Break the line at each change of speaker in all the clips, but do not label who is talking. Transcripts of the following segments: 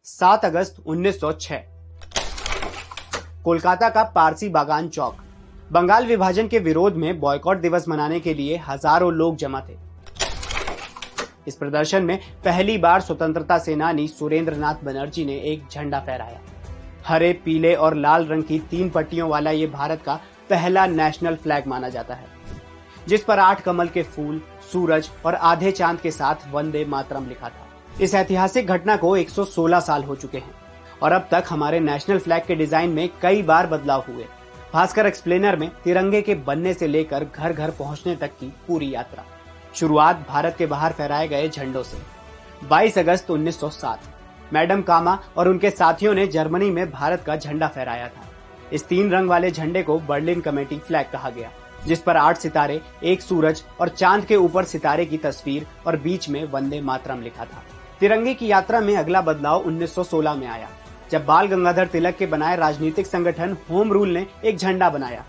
7 अगस्त 1906। कोलकाता का पारसी बागान चौक। बंगाल विभाजन के विरोध में बॉयकॉट दिवस मनाने के लिए हजारों लोग जमा थे। इस प्रदर्शन में पहली बार स्वतंत्रता सेनानी सुरेंद्रनाथ बनर्जी ने एक झंडा फहराया। हरे, पीले और लाल रंग की 3 पट्टियों वाला ये भारत का पहला नेशनल फ्लैग माना जाता है, जिस पर 8 कमल के फूल, सूरज और आधे चांद के साथ वंदे मातरम लिखा था। इस ऐतिहासिक घटना को 116 साल हो चुके हैं और अब तक हमारे नेशनल फ्लैग के डिजाइन में कई बार बदलाव हुए। भास्कर एक्सप्लेनर में तिरंगे के बनने से लेकर घर घर पहुंचने तक की पूरी यात्रा। शुरुआत भारत के बाहर फहराए गए झंडों से। 22 अगस्त 1907 मैडम कामा और उनके साथियों ने जर्मनी में भारत का झंडा फहराया था। इस 3 रंग वाले झंडे को बर्लिन कमेटी फ्लैग कहा गया, जिस पर 8 सितारे, 1 सूरज और चांद के ऊपर सितारे की तस्वीर और बीच में वंदे मातरम लिखा था। तिरंगे की यात्रा में अगला बदलाव 1916 में आया, जब बाल गंगाधर तिलक के बनाए राजनीतिक संगठन होम रूल ने एक झंडा बनाया।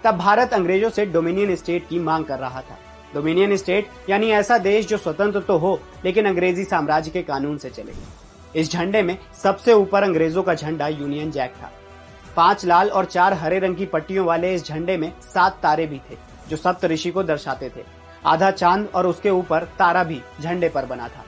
तब भारत अंग्रेजों से डोमिनियन स्टेट की मांग कर रहा था। डोमिनियन स्टेट यानी ऐसा देश जो स्वतंत्र तो हो लेकिन अंग्रेजी साम्राज्य के कानून से चले। इस झंडे में सबसे ऊपर अंग्रेजों का झंडा यूनियन जैक था। 5 लाल और 4 हरे रंग की पट्टियों वाले इस झंडे में 7 तारे भी थे, जो सप्तऋषि को दर्शाते थे। आधा चांद और उसके ऊपर तारा भी झंडे पर बना था।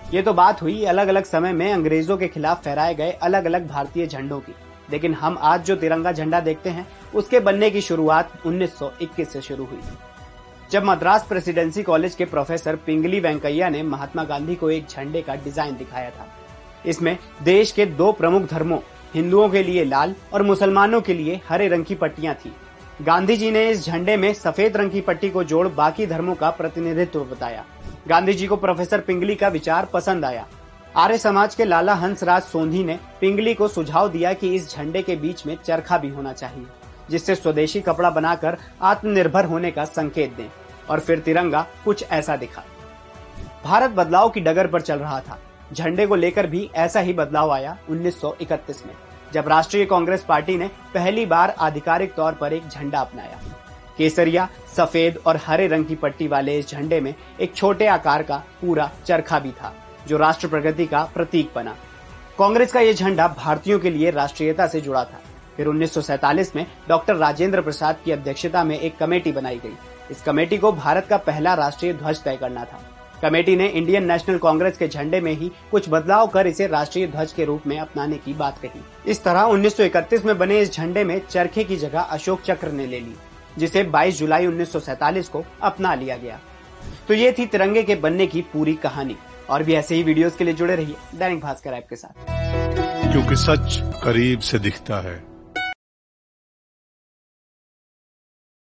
ये तो बात हुई अलग अलग समय में अंग्रेजों के खिलाफ फहराए गए अलग अलग भारतीय झंडों की, लेकिन हम आज जो तिरंगा झंडा देखते हैं उसके बनने की शुरुआत 1921 से शुरू हुई, जब मद्रास प्रेसिडेंसी कॉलेज के प्रोफेसर पिंगली वेंकैया ने महात्मा गांधी को एक झंडे का डिजाइन दिखाया था। इसमें देश के 2 प्रमुख धर्मों, हिंदुओं के लिए लाल और मुसलमानों के लिए हरे रंग की पट्टियां थी। गांधी जी ने इस झंडे में सफेद रंग की पट्टी को जोड़ बाकी धर्मों का प्रतिनिधित्व बताया। गांधी जी को प्रोफेसर पिंगली का विचार पसंद आया। आर्य समाज के लाला हंसराज सोंधी ने पिंगली को सुझाव दिया कि इस झंडे के बीच में चरखा भी होना चाहिए, जिससे स्वदेशी कपड़ा बनाकर आत्मनिर्भर होने का संकेत दें। और फिर तिरंगा कुछ ऐसा दिखा। भारत बदलाव की डगर पर चल रहा था। झंडे को लेकर भी ऐसा ही बदलाव आया 1931 में, जब राष्ट्रीय कांग्रेस पार्टी ने पहली बार आधिकारिक तौर पर एक झंडा अपनाया। केसरिया, सफेद और हरे रंग की पट्टी वाले इस झंडे में एक छोटे आकार का पूरा चरखा भी था, जो राष्ट्र प्रगति का प्रतीक बना। कांग्रेस का यह झंडा भारतीयों के लिए राष्ट्रीयता से जुड़ा था। फिर 1947 में डॉक्टर राजेंद्र प्रसाद की अध्यक्षता में एक कमेटी बनाई गई। इस कमेटी को भारत का पहला राष्ट्रीय ध्वज तय करना था। कमेटी ने इंडियन नेशनल कांग्रेस के झंडे में ही कुछ बदलाव कर इसे राष्ट्रीय ध्वज के रूप में अपनाने की बात कही। इस तरह 1931 में बने इस झंडे में चरखे की जगह अशोक चक्र ने ले ली, जिसे 22 जुलाई 1947 को अपना लिया गया। तो ये थी तिरंगे के बनने की पूरी कहानी। और भी ऐसे ही वीडियोस के लिए जुड़े रहिए दैनिक भास्कर ऐप के साथ,
क्योंकि सच करीब से दिखता है।